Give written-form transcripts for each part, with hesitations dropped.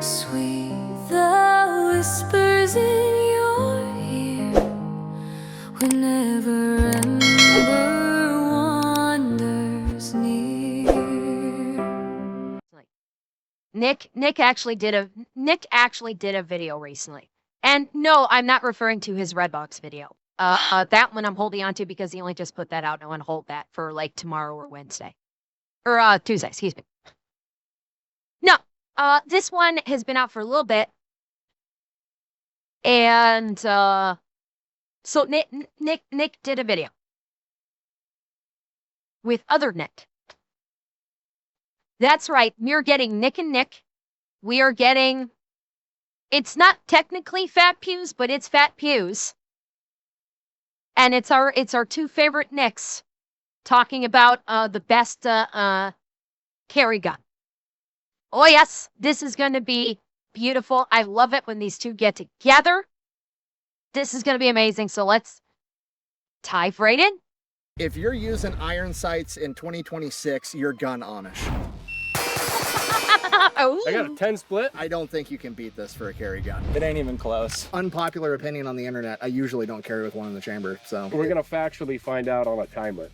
Sweet the whispers in your ear whenever ember wanders near. Nick actually did a video recently. And no, I'm not referring to his Redbox video. That one I'm holding on to because he only just put that out, and I want to hold that for like tomorrow or Wednesday. Or Tuesday, excuse me. No, this one has been out for a little bit. And so Nick did a video with other Nick. That's right, we're getting Nick and Nick. We are getting, it's not technically Fat Pews, but it's Fat Pews. And it's our two favorite Nicks talking about the best carry gun. Oh yes, this is going to be beautiful. I love it when these two get together. This is going to be amazing. So let's dive right in. If you're using iron sights in 2026, you're gun Amish. Oh. I got a 10 split. I don't think you can beat this for a carry gun. It ain't even close. Unpopular opinion on the internet, I usually don't carry with one in the chamber, so. We're gonna factually find out on a timer.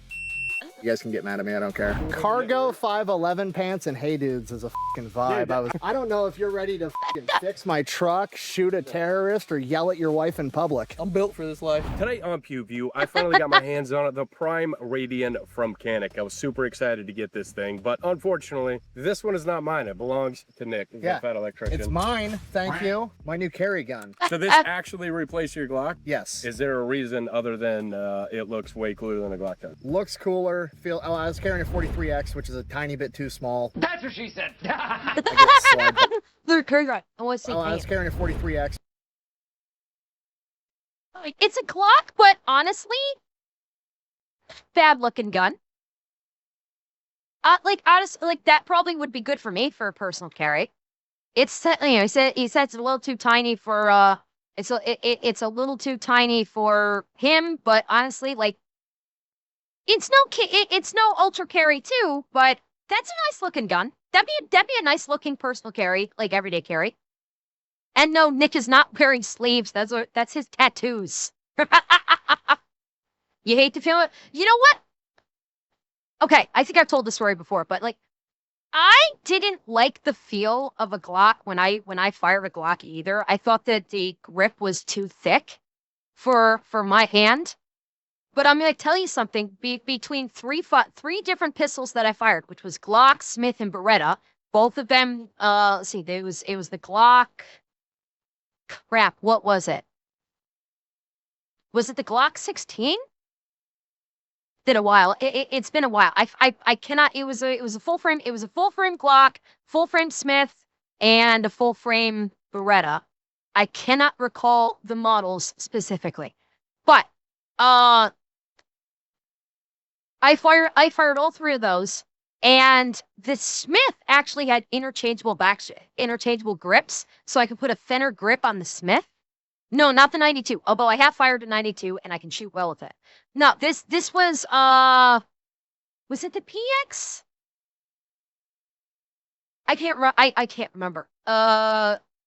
You guys can get mad at me, I don't care. Cargo 511 pants and hey dudes is a fucking vibe. I don't know if you're ready to fucking fix my truck, shoot a terrorist, or yell at your wife in public. I'm built for this life. Today on Pew View, I finally got my hands on it, the Prime Radian from Canik. I was super excited to get this thing, but unfortunately, this one is not mine. It belongs to Nick, the fat electrician. It's mine, thank you. My new carry gun. So this actually replaced your Glock? Yes. Is there a reason other than it looks way cooler than a Glock gun? Looks cooler. I was carrying a 43X, which is a tiny bit too small. That's what she said. They're carry gun. I want to see. I was carrying a 43X. It's a Glock, but honestly, bad looking gun. Honestly, that probably would be good for me for a personal carry. It's he said it's a little too tiny for it's a little too tiny for him, but honestly, it's no ultra carry too, but that's a nice looking gun. That'd be a nice looking personal carry, like everyday carry. And no, Nick is not wearing sleeves. That's his tattoos. You hate to feel it. You know what? Okay, I think I've told the story before, but I didn't like the feel of a Glock when I fired a Glock either. I thought that the grip was too thick for my hand. But I'm going to tell you something. Between three different pistols that I fired, which was Glock, Smith, and Beretta, both of them. Let's see. It was the Glock. Crap. What was it? Was it the Glock 16? Been a while. It's been a while. I cannot. It was a full frame. It was a full frame Glock, full frame Smith, and a full frame Beretta. I cannot recall the models specifically, but I fired all three of those, and the Smith actually had interchangeable grips, so I could put a thinner grip on the Smith. No, not the 92. Although I have fired a 92 and I can shoot well with it. No, this was it the PX? I can't remember.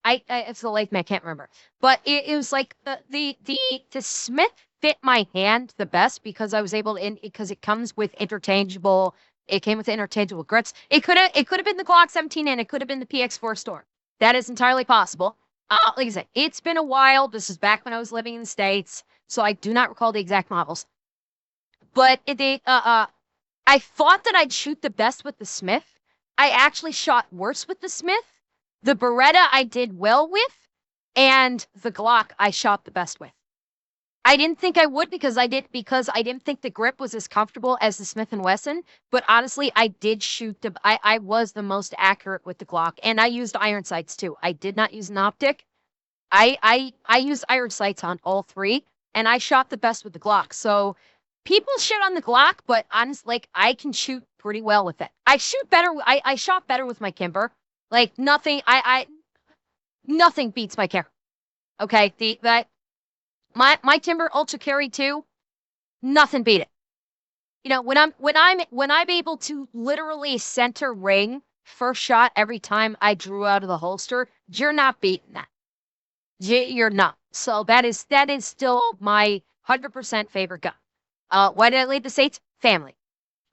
It's the late man, I can't remember. But it was like the Smith fit my hand the best because I was able to, because it comes with interchangeable. It came with interchangeable grips. It could have been the Glock 17 and it could have been the PX4 Storm. That is entirely possible. Like I said, it's been a while. This is back when I was living in the States, so I do not recall the exact models. But I thought that I'd shoot the best with the Smith. I actually shot worse with the Smith. The Beretta I did well with, and the Glock I shot the best with. I didn't think I would because I didn't think the grip was as comfortable as the Smith & Wesson, but honestly, I did shoot I was the most accurate with the Glock, and I used iron sights too. I did not use an optic. I used iron sights on all three, and I shot the best with the Glock. So people shit on the Glock, but honestly, I can shoot pretty well with it. I shoot better. I shot better with my Kimber. Nothing. Nothing beats my Kimber. Okay, my Timber Ultra Carry 2, nothing beat it. You know, when I'm able to literally center ring first shot every time I drew out of the holster, you're not beating that. You're not. So that is still my 100% favorite gun. Why did I leave the States? Family.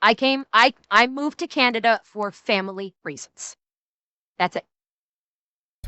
I moved to Canada for family reasons. That's it.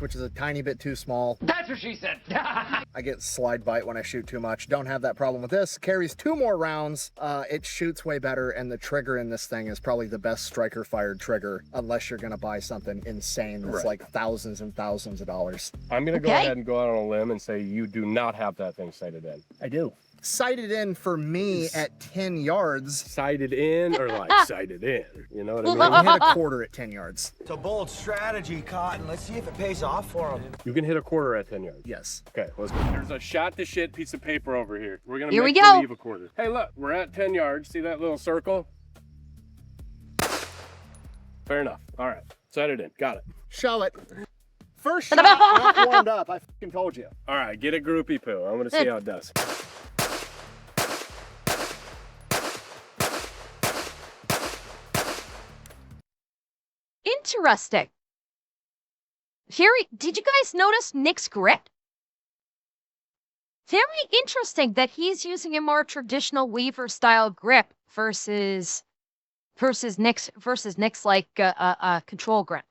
Which is a tiny bit too small. That's what she said. I get slide bite when I shoot too much. Don't have that problem with this. Carries 2 more rounds. It shoots way better, and the trigger in this thing is probably the best striker fired trigger, unless you're gonna buy something insane that's like thousands and thousands of dollars. I'm gonna go ahead and go out on a limb and say you do not have that thing sighted in. I do. Sighted in for me at 10 yards. Sighted in or like sighted in? You know what I mean? I hit a quarter at 10 yards. It's a bold strategy, Cotton. Let's see if it pays off for him. You can hit a quarter at 10 yards. Yes. Okay, let's go. There's a shot to shit piece of paper over here. We're gonna Here make we go. believe a quarter. Hey, look, we're at 10 yards. See that little circle? Fair enough. All right, sight it in. Got it. Show it. First shot, not warmed up. I fucking told you. All right, get a groupie poo. I'm gonna see how it does. Interesting. Did you guys notice Nick's grip? Very interesting that he's using a more traditional Weaver style grip versus Nick's like control grip.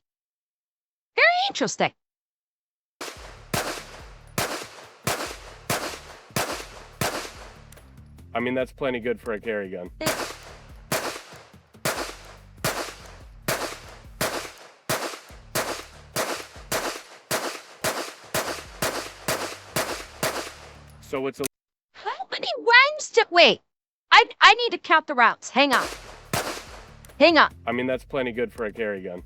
Very interesting. I mean, that's plenty good for a carry gun. So it's a... How many rounds did... Wait. I need to count the rounds. Hang on. Hang on. I mean, that's plenty good for a carry gun.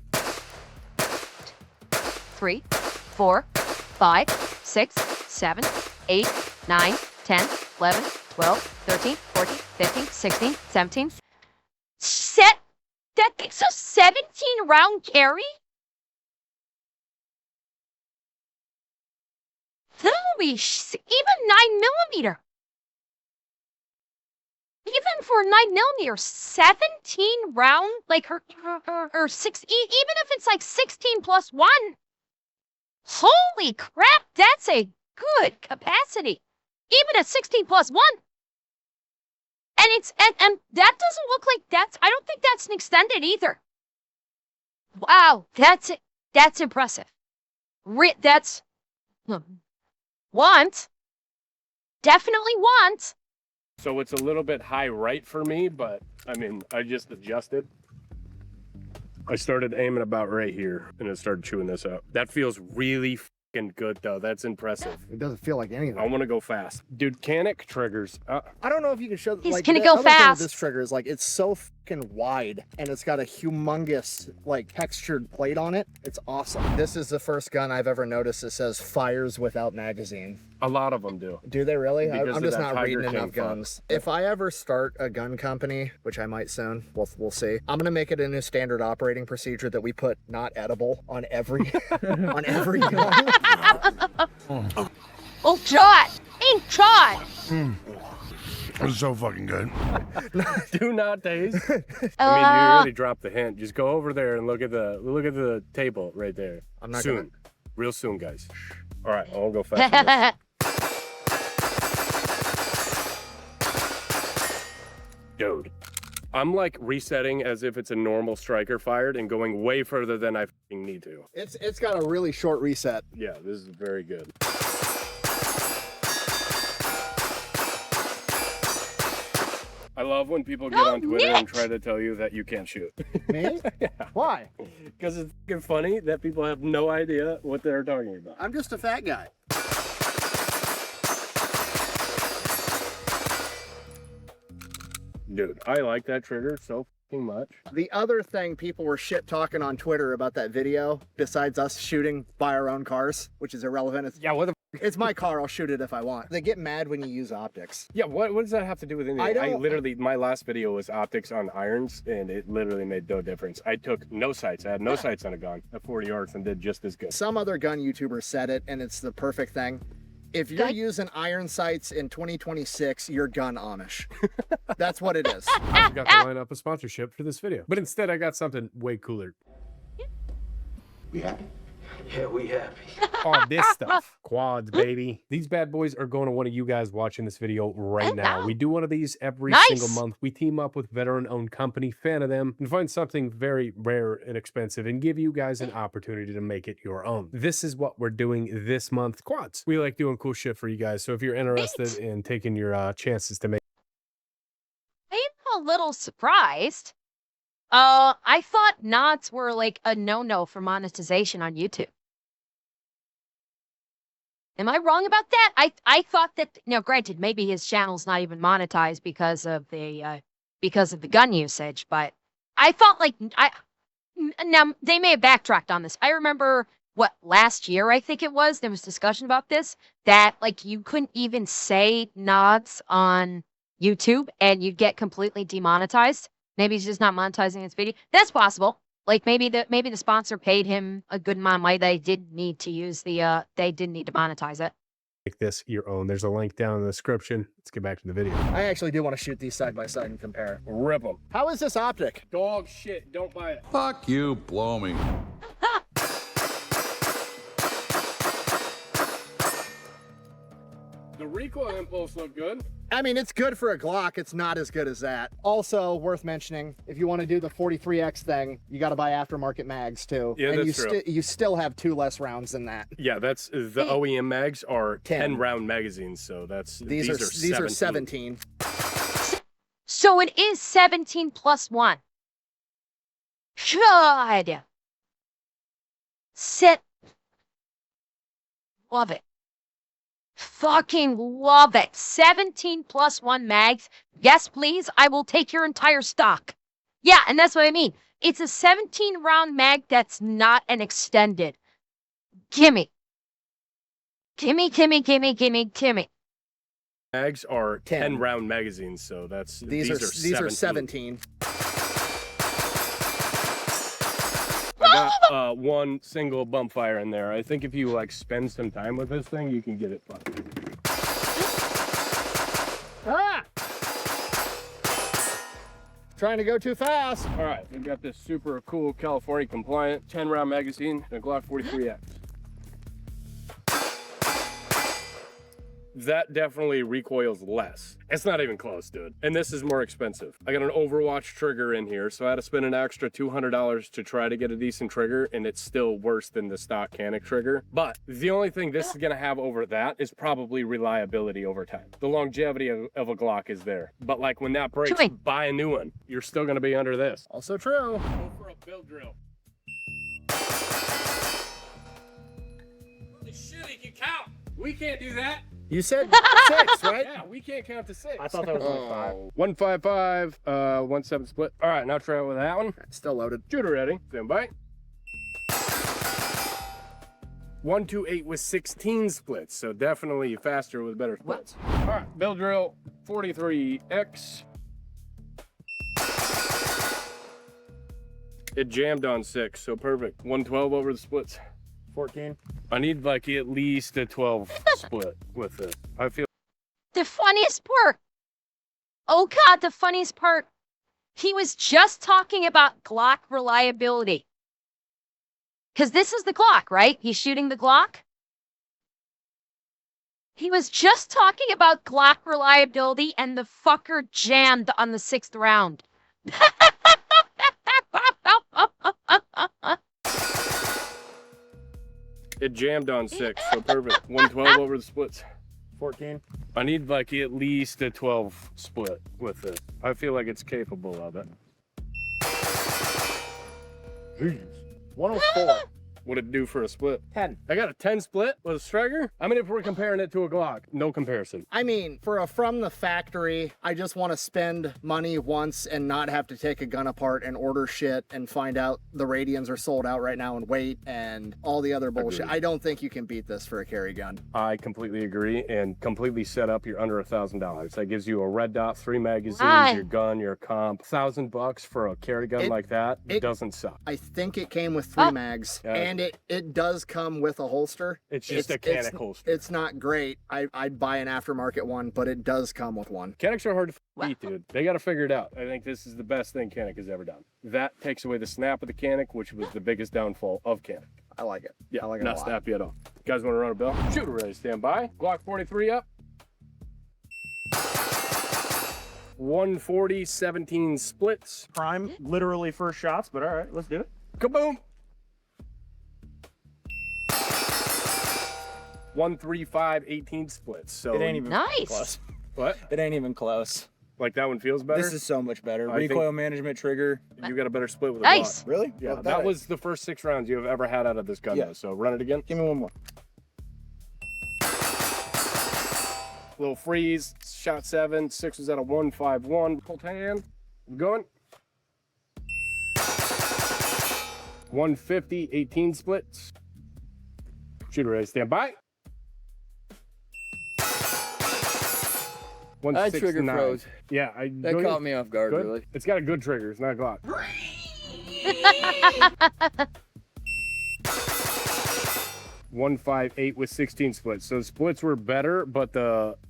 3, 4, 5, 6, 7, 8, 9, 10, 11, 12, 13, 14, 15, 16, 17. That makes a 17 round carry? Holy even 9mm. Even for 9mm, 17 round, like or 6, even if it's like 16 plus 1. Holy crap, that's a good capacity. Even at 16 plus 1. And and that doesn't look like I don't think that's an extended either. Wow, that's impressive. That's want. Definitely want. So it's a little bit high right for me, but I mean, I just adjusted. I started aiming about right here and it started chewing this up. That feels really fucking good though. That's impressive. It doesn't feel like anything. I want to go fast. Dude, Canik triggers. I don't know if you can show. He's like, gonna the go other thing with fast. This trigger is like it's so fucking wide and it's got a humongous like textured plate on it. It's awesome. This is the first gun I've ever noticed that says fires without magazine. A lot of them do. Do they really? Because I'm of just that not Tiger reading King enough font. guns. If I ever start a gun company, which I might soon, we'll see. I'm gonna make it a new standard operating procedure that we put not edible on every on every gun. Oh, shot! Ain't shot! It's so fucking good. Do not taste. I mean, you really dropped the hint. Just go over there and look at the table right there. I'm not soon. Real soon, guys. All right, I'll go fast. Dude, I'm like resetting as if it's a normal striker fired and going way further than I fucking need to. It's got a really short reset. Yeah, this is very good. I love when people get on Twitter and try to tell you that you can't shoot. Me? Yeah. Why? Because it's fucking funny that people have no idea what they're talking about. I'm just a fat guy. Dude, I like that trigger so fucking much. The other thing people were shit talking on Twitter about that video, besides us shooting by our own cars, which is irrelevant. It's my car, I'll shoot it if I want. They get mad when you use optics. Yeah, what does that have to do with anything? I literally, my last video was optics on irons, and it literally made no difference. I took no sights. I had no sights on a gun at 40 yards and did just as good. Some other gun YouTuber said it, and it's the perfect thing. If you're using iron sights in 2026, you're gun Amish. That's what it is. I forgot to line up a sponsorship for this video, but instead I got something way cooler. We happy? Yeah, we happy. All this stuff. Quads, baby. These bad boys are going to one of you guys watching this video right now. We do one of these every single month. We team up with veteran-owned company, fan of them, and find something very rare and expensive and give you guys an opportunity to make it your own. This is what we're doing this month. Quads. We like doing cool shit for you guys. So if you're interested in taking your chances to make... I'm a little surprised. I thought nods were like a no-no for monetization on YouTube. Am I wrong about that? I thought that, granted, maybe his channel's not even monetized because of the gun usage, but I thought now they may have backtracked on this. I remember last year, I think it was, there was discussion about this, that like you couldn't even say nods on YouTube and you'd get completely demonetized. Maybe he's just not monetizing his video. That's possible. Like maybe the sponsor paid him a good amount of money. They did need to use they did need to monetize it. Make this your own. There's a link down in the description. Let's get back to the video. I actually do want to shoot these side by side and compare. Rip them. How is this optic? Dog shit. Don't buy it. Fuck you, blow me. The recoil impulse look good. I mean, it's good for a Glock. It's not as good as that. Also worth mentioning, if you want to do the 43X thing, you got to buy aftermarket mags too. Yeah, and that's true. You still have 2 less rounds than that. Yeah, that's the OEM mags are 10. 10 round magazines, so that's These are 17. So it is 17 plus 1. God. Love it. Fucking love it. 17 plus 1 mags. Yes, please. I will take your entire stock. Yeah, and that's what I mean. It's a 17 round mag that's not an extended. Gimme. Gimme. Mags are 10. 10 round magazines, so that's These are 17. I got one single bump fire in there. I think if you like spend some time with this thing, you can get it fucking. Ah! Trying to go too fast. All right, we've got this super cool California compliant 10 round magazine and a Glock 43X. That definitely recoils less. It's not even close, dude. And this is more expensive. I got an Overwatch trigger in here, so I had to spend an extra $200 to try to get a decent trigger, and it's still worse than the stock Canik trigger. But the only thing this is gonna have over that is probably reliability over time. The longevity of a Glock is there. But like when that breaks, buy a new one. You're still gonna be under this. Also true. Go for a build drill. Holy shit, he can count. We can't do that. You said 6, right? Yeah, we can't count to 6. I thought that was only 5. 155, 1-7 split. All right, now try it with that one. Still loaded. Shooter ready. Stand by. 128 with 16 splits, so definitely faster with better splits. All right, build drill 43X. It jammed on 6, so perfect. 112 over the splits. 14. I need like at least a 12 split with it. I feel The funniest part. Oh God, the funniest part. He was just talking about Glock reliability. Because this is the Glock, right? He's shooting the Glock. He was just talking about Glock reliability and the fucker jammed on the 6th round. it jammed on 6, so perfect. 112 over the splits. 14. I need like at least a 12 split with it. I feel like it's capable of it. Jeez. 104. What'd it do for a split? 10. I got a 10 split with a striker. I mean, if we're comparing it to a Glock, no comparison. I mean, for a from the factory, I just want to spend money once and not have to take a gun apart and order shit and find out the radians are sold out right now and wait and all the other bullshit. Agreed. I don't think you can beat this for a carry gun. I completely agree, and completely set up. You're under $1,000. That gives you a red dot, 3 magazines, Right. your gun, your comp. $1,000 for a carry gun like that it- doesn't suck. I think it came with 3 mags, Yeah. and it does come with a holster. It's just a Canik holster. It's not great. I'd buy an aftermarket one, but it does come with one. Caniks are hard to beat, dude. They got to figure it out. I think this is the best thing Canik has ever done. That takes away the snap of the Canik, which was the biggest downfall of Canik. I like it. Yeah, I like it not a lot. snappy at all. You guys want to run a bell? Shooter ready, stand by. Glock 43 up. 140, 17 splits. Prime, literally first shots, but all right, let's do it. Kaboom! 135, 18 splits. So It ain't even Nice. close. what? It ain't even close. Like that one feels better? This is so much better. I think- Recoil management trigger. You got a better split with a Nice. Glock. Really? Yeah, Well, that was the first 6 rounds you have ever had out of this gun Yeah. though. So run it again. Give me one more. Little freeze, shot 7, 6 was at a 151. Pull 10, I'm going. 150, 18 splits. Shooter ready, stand by. I trigger 169. froze. Yeah, That caught me off guard, Good. really. It's got a good trigger. It's not a Glock. 158 with 16 splits. So the splits were better, but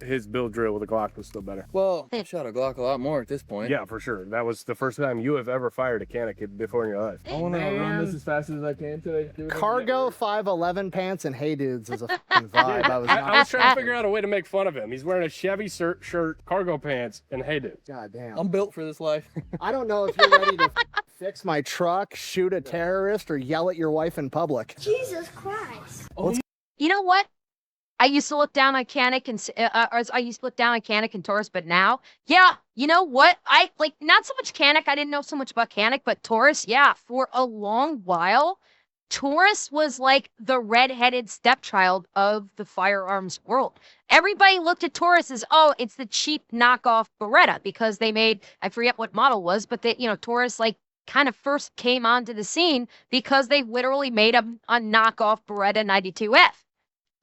his build drill with a Glock was still better. Well, I shot a Glock a lot more at this point. Yeah, for sure. That was the first time you have ever fired a Canik before in your life. I want to run this as fast as I can till I do it. Cargo 511 pants and Hey Dudes is a fucking vibe. I was I was trying to figure out a way to make fun of him. He's wearing a Chevy shirt, cargo pants, and hey dude. God damn. I'm built for this life. I don't know if you're ready to fix my truck, shoot a terrorist, or yell at your wife in public. Jesus Christ. You know what? I used to look down on Canik and Taurus, but now, yeah, you know what? I like not so much Canik. I didn't know so much about Canik, but Taurus, yeah, for a long while, Taurus was like the redheaded stepchild of the firearms world. Everybody looked at Taurus as, oh, it's the cheap knockoff Beretta because they made, I forget what model was, but they, Taurus like kind of first came onto the scene because they literally made a knockoff Beretta 92F.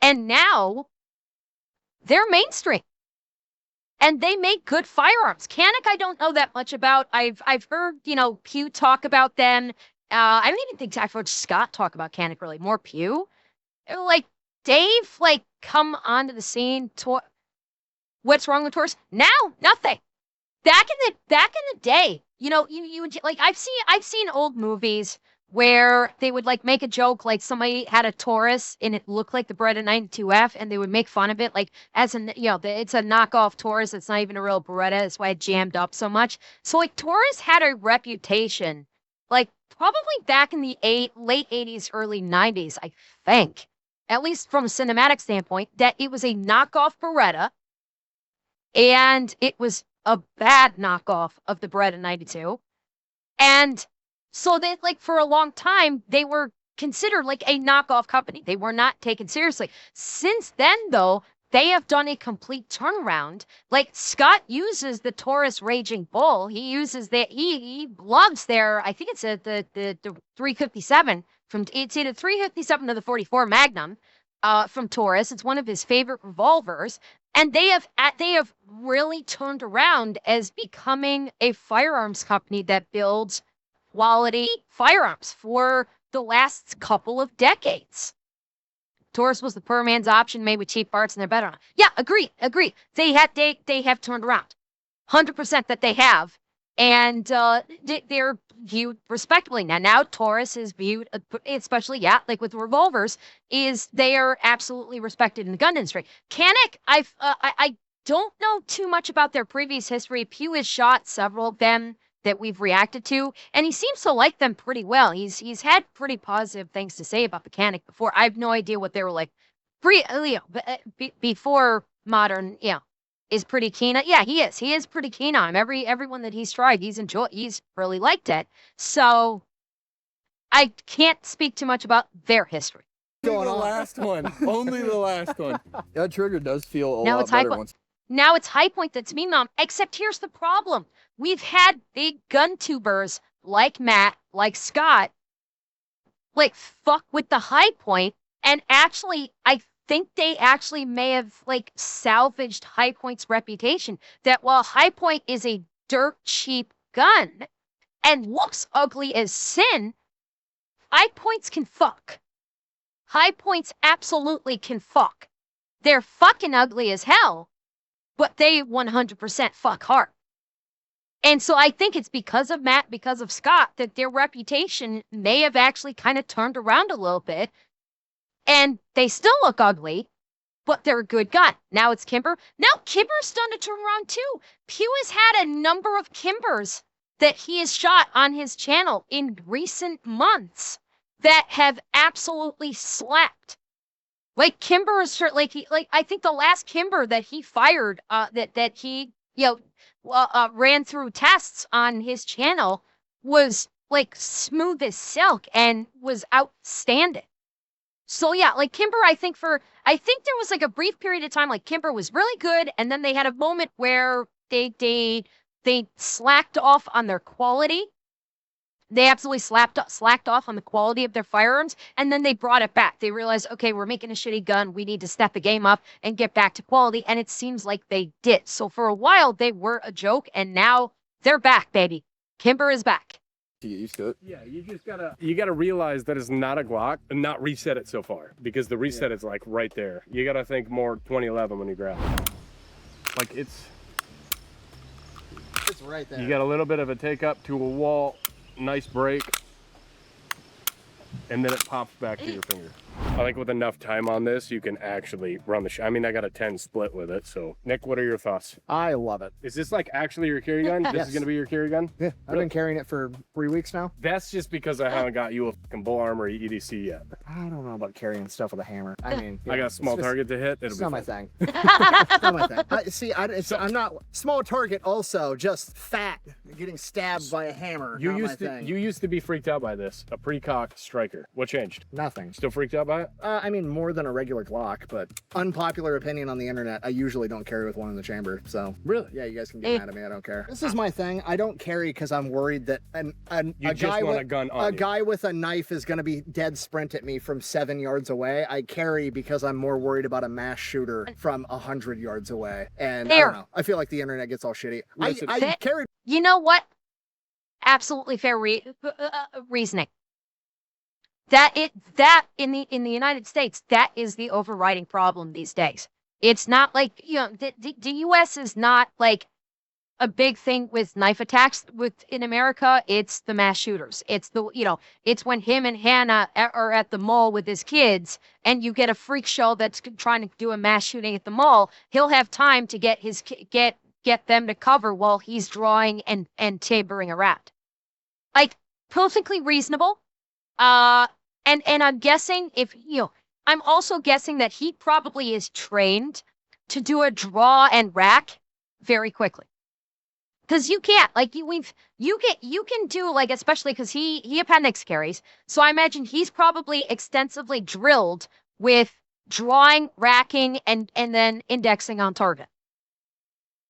And now they're mainstream. And they make good firearms. Canik, I don't know that much about. I've heard, Pew talk about them. I don't even think I've heard Scott talk about Canik really. More Pew. Like Dave, come onto the scene. What's wrong with Taurus? Now, nothing. Back in the day, you would like I've seen old movies where they would like make a joke like somebody had a Taurus and it looked like the Beretta 92F and they would make fun of it like as an it's a knockoff Taurus. It's not even a real Beretta. That's why it jammed up so much. So like Taurus had a reputation like probably back in the late 80s, early 90s, I think, at least from a cinematic standpoint, that it was a knockoff Beretta and it was a bad knockoff of the Beretta 92. And so they for a long time, they were considered like a knockoff company. They were not taken seriously. Since then, though, they have done a complete turnaround. Like Scott uses the Taurus Raging Bull. He uses he loves their, I think it's the 357 it's either 357 or the 44 Magnum from Taurus. It's one of his favorite revolvers. And they have really turned around as becoming a firearms company that builds quality firearms for the last couple of decades. Taurus was the poor man's option made with cheap parts and they're better on it. Yeah, agree. They have turned around. 100% that they have. And they're viewed respectably. Now Taurus is viewed, especially, like with revolvers, they are absolutely respected in the gun industry. Canik, I don't know too much about their previous history. Pew has shot several of them that we've reacted to, and he seems to like them pretty well. He's had pretty positive things to say about the Canik before. I have no idea what they were like before modern, is pretty keen on. Yeah, he is. He is pretty keen on him. Everyone that he's tried, he's really liked it. So I can't speak too much about their history. Only the last one. Only the last one. That trigger does feel a lot better once. Now it's High Point that's mean on. Except here's the problem. We've had big gun tubers like Matt, like Scott, fuck with the High Point, and actually, I think they actually may have salvaged High Point's reputation. That while High Point is a dirt cheap gun and looks ugly as sin, High Points can fuck. High Points absolutely can fuck. They're fucking ugly as hell, but they 100% fuck hard. And so I think it's because of Matt, because of Scott, that their reputation may have actually kind of turned around a little bit. And they still look ugly, but they're a good gun. Now it's Kimber. Now Kimber's starting to turn around too. Pew has had a number of Kimbers that he has shot on his channel in recent months that have absolutely slapped. Like Kimber is like I think the last Kimber that he fired, that he ran through tests on his channel was like smooth as silk and was outstanding. So yeah, like Kimber, I think there was like a brief period of time like Kimber was really good, and then they had a moment where they slacked off on their quality. They absolutely slacked off on the quality of their firearms, and then they brought it back. They realized, okay, we're making a shitty gun. We need to step the game up and get back to quality, and it seems like they did. So for a while, they were a joke, and now they're back, baby. Kimber is back. You get used to it. Yeah, you gotta realize that it's not a Glock and not reset it so far, because the reset is like right there. You gotta think more 2011 when you grab it. Like it's right there. you got a little bit of a take up to a wall, nice break, and then it pops back to your finger. I think with enough time on this, you can actually run the I mean, I got a 10 split with it. So, Nick, what are your thoughts? I love it. Is this like actually your carry gun? This Yes. is going to be your carry gun? Yeah, I've been carrying it for 3 weeks now. That's just because I haven't got you a fucking bull arm or EDC yet. I don't know about carrying stuff with a hammer. I mean, I got a small it's target to hit. It's It'll not be my fun. thing. It's not my thing. I'm not small target. Also, just fat, getting stabbed by a hammer. You not my used to thing. you used to be freaked out by this, a pre-cocked striker. What changed? Nothing. Still freaked out by it? I mean, more than a regular Glock, but unpopular opinion on the internet, I usually don't carry with one in the chamber. So Really? yeah, you guys can get mad at me. I don't care. This is my thing. I don't carry because I'm worried that You a just guy want with a gun on you. guy with a knife is going to be dead sprint at me from 7 yards away. I carry because I'm more worried about a mass shooter from 100 yards away. And I Fair. don't know. I feel like the internet gets all shitty. Listen. I carried. You know what? Absolutely fair reasoning. That in the United States, that is the overriding problem these days. It's not like, the US is not like a big thing with knife attacks in America. It's the mass shooters. It's it's when him and Hannah are at the mall with his kids, and you get a freak show that's trying to do a mass shooting at the mall. He'll have time to get them to cover while he's drawing and tampering around. Like, perfectly reasonable. And I'm guessing I'm also guessing that he probably is trained to do a draw and rack very quickly. Because you can't, like, you can do, like, especially because he appendix carries. So I imagine he's probably extensively drilled with drawing, racking, and then indexing on target.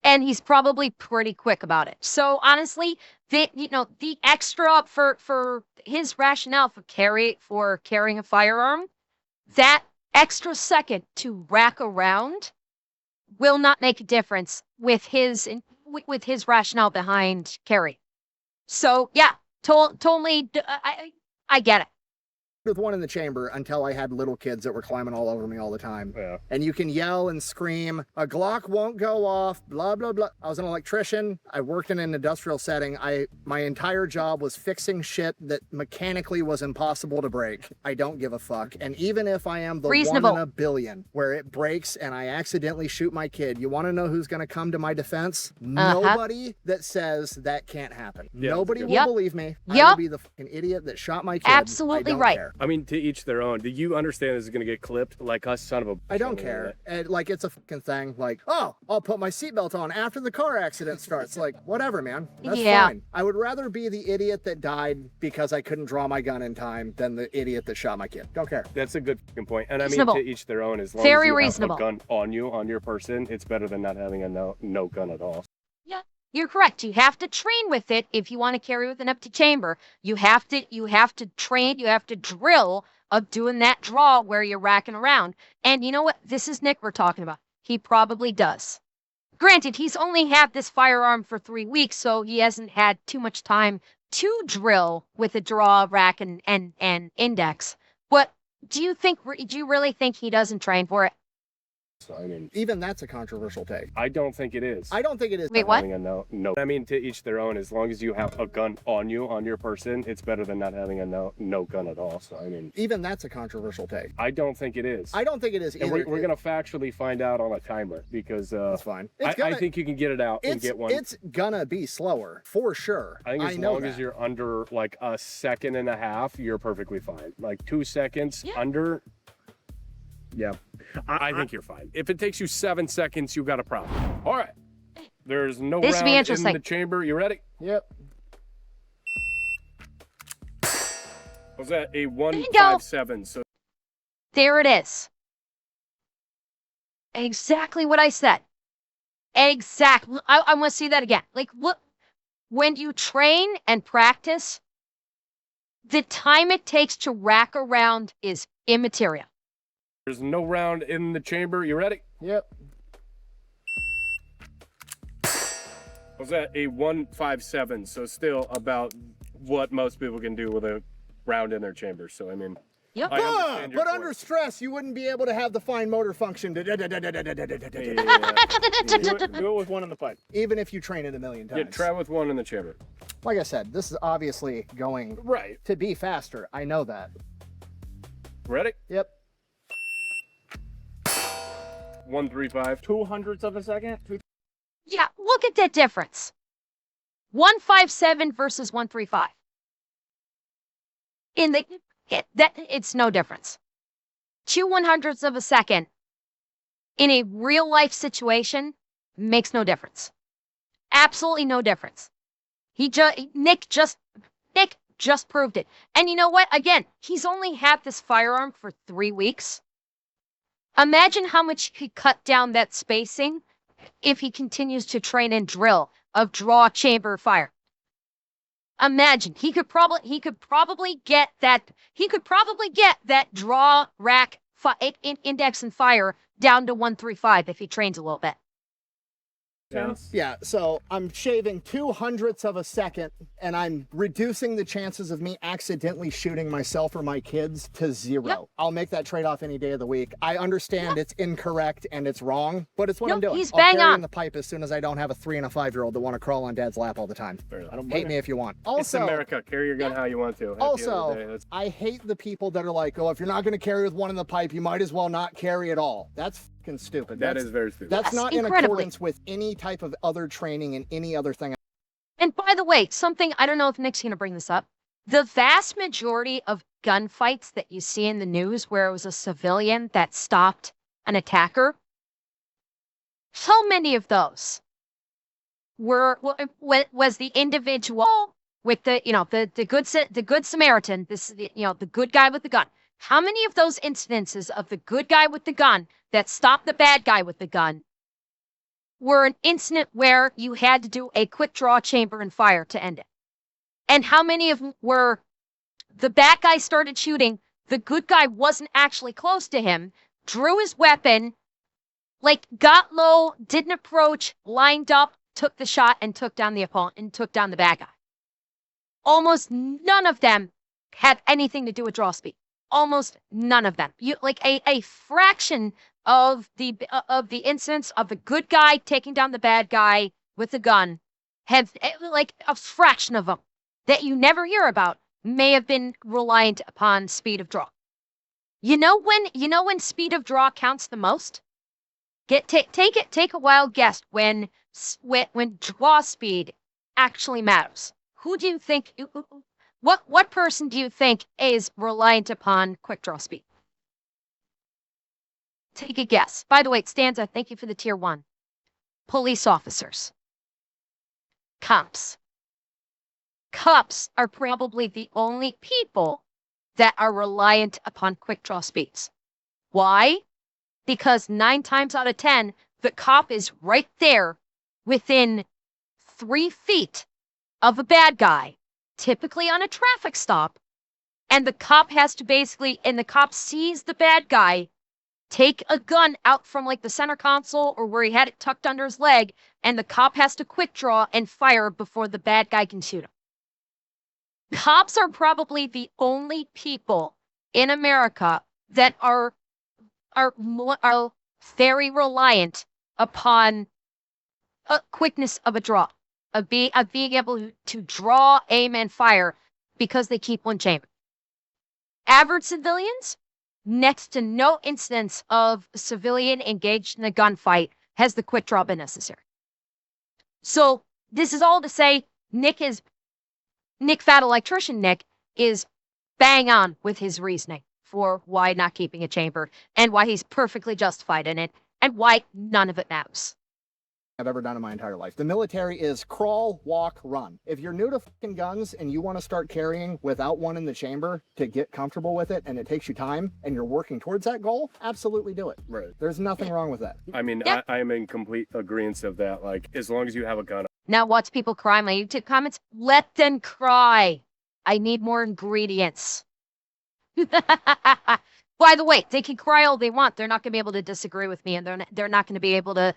And he's probably pretty quick about it. So honestly, the extra for his rationale for carrying a firearm, that extra second to rack around will not make a difference with his rationale behind carry. So yeah, totally, I get it. With one in the chamber until I had little kids that were climbing all over me all the time. Yeah. And you can yell and scream, a Glock won't go off, blah, blah, blah. I was an electrician. I worked in an industrial setting. My entire job was fixing shit that mechanically was impossible to break. I don't give a fuck. And even if I am the Reasonable. 1 in a billion where it breaks and I accidentally shoot my kid, you want to know who's going to come to my defense? Nobody that says that can't happen. Yeah, Nobody will Yep. believe me. I Yep. will be the fucking idiot that shot my kid. Absolutely I don't right. care. I mean, to each their own. Do you understand this is going to get clipped? Like us, son of a... I don't care. And like, it's a fucking thing. Like, oh, I'll put my seatbelt on after the car accident starts. Like, whatever, man. That's Yeah. fine. I would rather be the idiot that died because I couldn't draw my gun in time than the idiot that shot my kid. Don't care. That's a good fucking point. And I mean, Reasonable. to each their own. As long Very as you reasonable. have a gun on you, on your person, it's better than not having a no gun at all. Yeah, you're correct. You have to train with it if you want to carry with an empty chamber. You have to train, you have to drill of doing that draw where you're racking around. And you know what? This is Nick we're talking about. He probably does. Granted, he's only had this firearm for 3 weeks, so he hasn't had too much time to drill with a draw, rack, and index. But do you really think he doesn't train for it? So, I mean, Even that's a controversial take. I don't think it is. I don't think it is. Wait, what? Having a no. I mean, to each their own. As long as you have a gun on you, on your person, it's better than not having a no gun at all. So, I mean, Even that's a controversial take. I don't think it is. I don't think it is either. And we're going to factually find out on a timer because That's fine. I think you can get it out and get one. It's gonna be slower for sure. I think as know long as that. you're under like a second and a half, you're perfectly fine. Like 2 seconds under, yeah. I think you're fine. If it takes you 7 seconds, you've got a problem. All right. There's no This will be round in interesting. the chamber. You ready? Yep. Was that a go. 157? So There it is. Exactly what I said. Exactly. I want to see that again. Like, what? When you train and practice, the time it takes to rack around is immaterial. there's no round in the chamber. You ready? Yep. Was that a 157? So still about what most people can do with a round in their chamber. So I mean, Yep. I understand your But under point. stress, you wouldn't be able to have the fine motor function. Yeah. Do it with one in the pipe. Even if you train it a million times. Yeah, try with one in the chamber. Like I said, this is obviously going Right. to be faster. I know that. Ready? Yep. 135. 200ths of a second? Yeah, look at that difference. 157 versus 135. It's no difference. 2/100ths of a second in a real life situation makes no difference. Absolutely no difference. Nick just proved it. And you know what? Again, he's only had this firearm for 3 weeks. Imagine how much he could cut down that spacing if he continues to train and drill of draw chamber fire. Imagine he could probably get that draw rack index and fire down to 135 if he trains a little bit. Yeah, so I'm shaving 200ths of a second, and I'm reducing the chances of me accidentally shooting myself or my kids to 0. Yep. I'll make that trade-off any day of the week. I understand it's incorrect and it's wrong, but it's what No, I'm doing. he's I'll bang carry on. in the pipe as soon as I don't have a 3 and a 5-year-old that want to crawl on dad's lap all the time. I don't blame Hate you. me if you want. It's Also, America. Carry your gun how you want to. At the end of the Also, day, that's- I hate the people that are like, oh, if you're not going to carry with one in the pipe, you might as well not carry at all. That's fucking stupid. that That's, is very stupid. that's Yes, not in incredibly. accordance with any type of other training and any other thing. And by the way, something I don't know if Nick's going to bring this up. The vast majority of gunfights that you see in the news where it was a civilian that stopped an attacker, so many of those was the individual with the good Samaritan, the good guy with the gun. How many of those incidences of the good guy with the gun that stopped the bad guy with the gun were an incident where you had to do a quick draw chamber and fire to end it? And how many of them were the bad guy started shooting, the good guy wasn't actually close to him, drew his weapon, like got low, didn't approach, lined up, took the shot, and took down the opponent and took down the bad guy? Almost none of them had anything to do with draw speed. Almost none of them. You like a fraction of the incidents of the good guy taking down the bad guy with the gun have, like, a fraction of them that you never hear about may have been reliant upon speed of draw. You know when speed of draw counts the most? Take a wild guess when draw speed actually matters. Who do you think? What person do you think is reliant upon quick draw speed? Take a guess. By the way, Stanza, thank you for the tier 1. Police officers. Cops. Cops are probably the only people that are reliant upon quick draw speeds. Why? Because 9 times out of 10, the cop is right there within 3 feet of a bad guy, typically on a traffic stop, and the cop sees the bad guy take a gun out from like the center console or where he had it tucked under his leg, and the cop has to quick draw and fire before the bad guy can shoot him. Cops are probably the only people in America that are very reliant upon quickness of a draw, of being able to draw, aim, and fire because they keep one chamber. Average civilians, next to no instance of a civilian engaged in a gunfight has the quick draw been necessary. So this is all to say Nick, Fat Electrician Nick, is bang on with his reasoning for why not keeping a chamber and why he's perfectly justified in it and why none of it matters. I've ever done in my entire life. The military is crawl, walk, run. If you're new to fucking guns and you want to start carrying without one in the chamber to get comfortable with it and it takes you time and you're working towards that goal, absolutely do it. Right. There's nothing wrong with that. I mean, Yeah. I am in complete agreement of that. Like, as long as you have a gun. Now watch people cry in my YouTube comments. Let them cry. I need more ingredients. By the way, they can cry all they want. They're not going to be able to disagree with me, and they're not going to be able to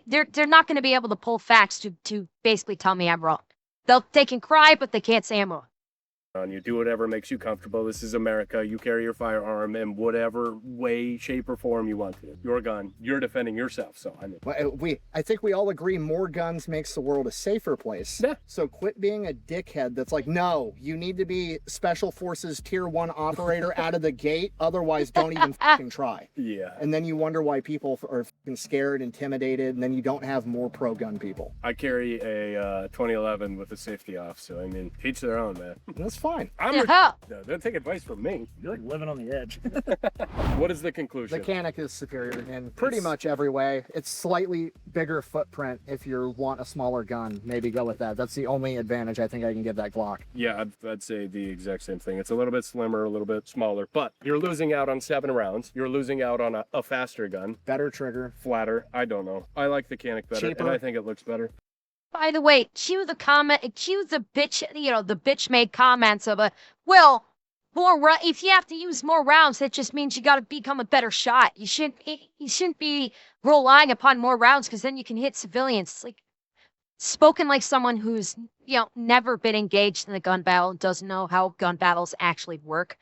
they're not going to be able to pull facts to basically tell me I'm wrong. They can cry, but they can't say I'm wrong. You do whatever makes you comfortable. This is America. You carry your firearm in whatever way, shape, or form you want to. Your gun. You're defending yourself. So I mean, I think we all agree more guns makes the world a safer place. Yeah. So quit being a dickhead that's like, no, you need to be Special Forces Tier 1 operator out of the gate. Otherwise, don't even fucking try. yeah. And then you wonder why people are fucking scared, intimidated, and then you don't have more pro-gun people. I carry a 2011 with the safety off. So I mean, each their own, man. That's fine. Yeah. Don't take advice from me. You're like living on the edge. What is the The conclusion? Canik is superior in pretty much every way. It's slightly bigger footprint. If you want a smaller gun, maybe go with that. That's the only advantage I think I can give that Glock. Yeah, I'd say the exact same thing. It's a little bit slimmer, a little bit smaller, but you're losing out on 7 rounds. You're losing out on a faster gun, Better trigger. flatter. I don't know. I like the Canik better, Cheaper. and I think it looks better. By the way, cue the bitch, the bitch made comments of well, if you have to use more rounds, that just means you got to become a better shot. You shouldn't be relying upon more rounds because then you can hit civilians. It's like, spoken like someone who's, never been engaged in a gun battle and doesn't know how gun battles actually work.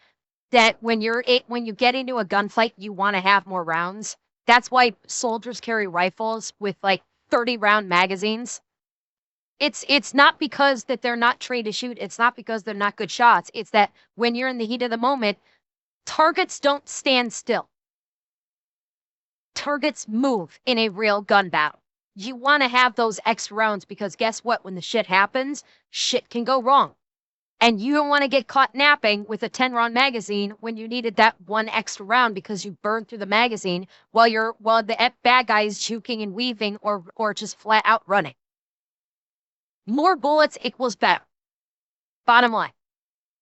That when you get into a gunfight, you want to have more rounds. That's why soldiers carry rifles with like 30-round magazines. It's not because that they're not trained to shoot. It's not because they're not good shots. It's that when you're in the heat of the moment, targets don't stand still. Targets move in a real gun battle. You want to have those extra rounds because guess what? When the shit happens, shit can go wrong. And you don't want to get caught napping with a 10-round magazine when you needed that one extra round because you burned through the magazine while the bad guy is juking and weaving or just flat out running. More bullets equals better. Bottom line.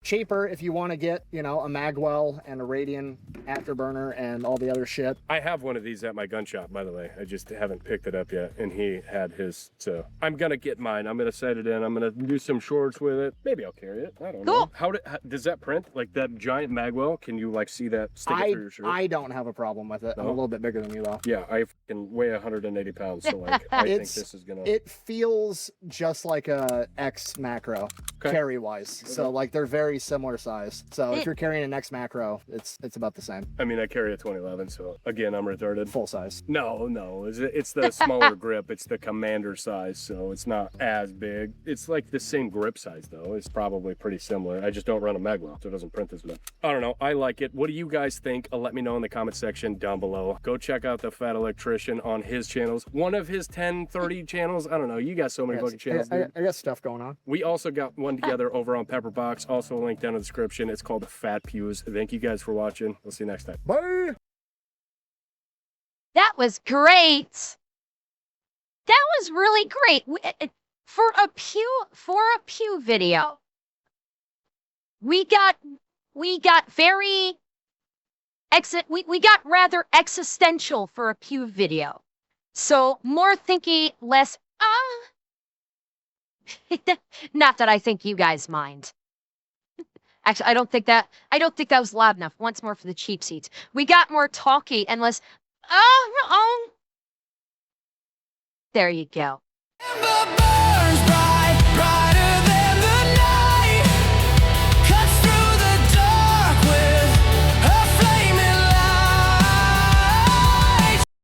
Cheaper if you want to get, a Magwell and a Radian afterburner and all the other shit. I have one of these at my gun shop, by the way. I just haven't picked it up yet, and he had his. So I'm gonna get mine. I'm gonna set it in. I'm gonna do some shorts with it. Maybe I'll carry it. I don't know. How does that print? Like that giant Magwell? Can you like see that stick it through your shirt? I don't have a problem with it. I'm a little bit bigger than you though. Yeah, I can weigh 180 pounds, so like I think this is gonna. It feels just like a X macro carry wise. So like they're very similar size. So if you're carrying an X macro, it's about the same. I mean, I carry a 2011, so again, I'm retarded. Full size. No, it's the smaller grip. It's the commander size, so it's not as big. It's like the same grip size though. It's probably pretty similar. I just don't run a Magwell, so it doesn't print as much. I don't know. I like it. What do you guys think? Let me know in the comment section down below. Go check out the Fat Electrician on his channels. One of his 10, 30 channels. I don't know. You got so many fucking channels. I got stuff going on. We also got one together over on Pepperbox. Also a link down in the description. It's called the Fat Pews. Thank you guys for watching. We'll see you next time. Bye. That was great. That was really great. For a pew video. We got very we got rather existential for a pew video. So more thinky, less not that I think you guys mind. Actually, I don't think that was loud enough. Once more for the cheap seats. We got more talky and less there you go.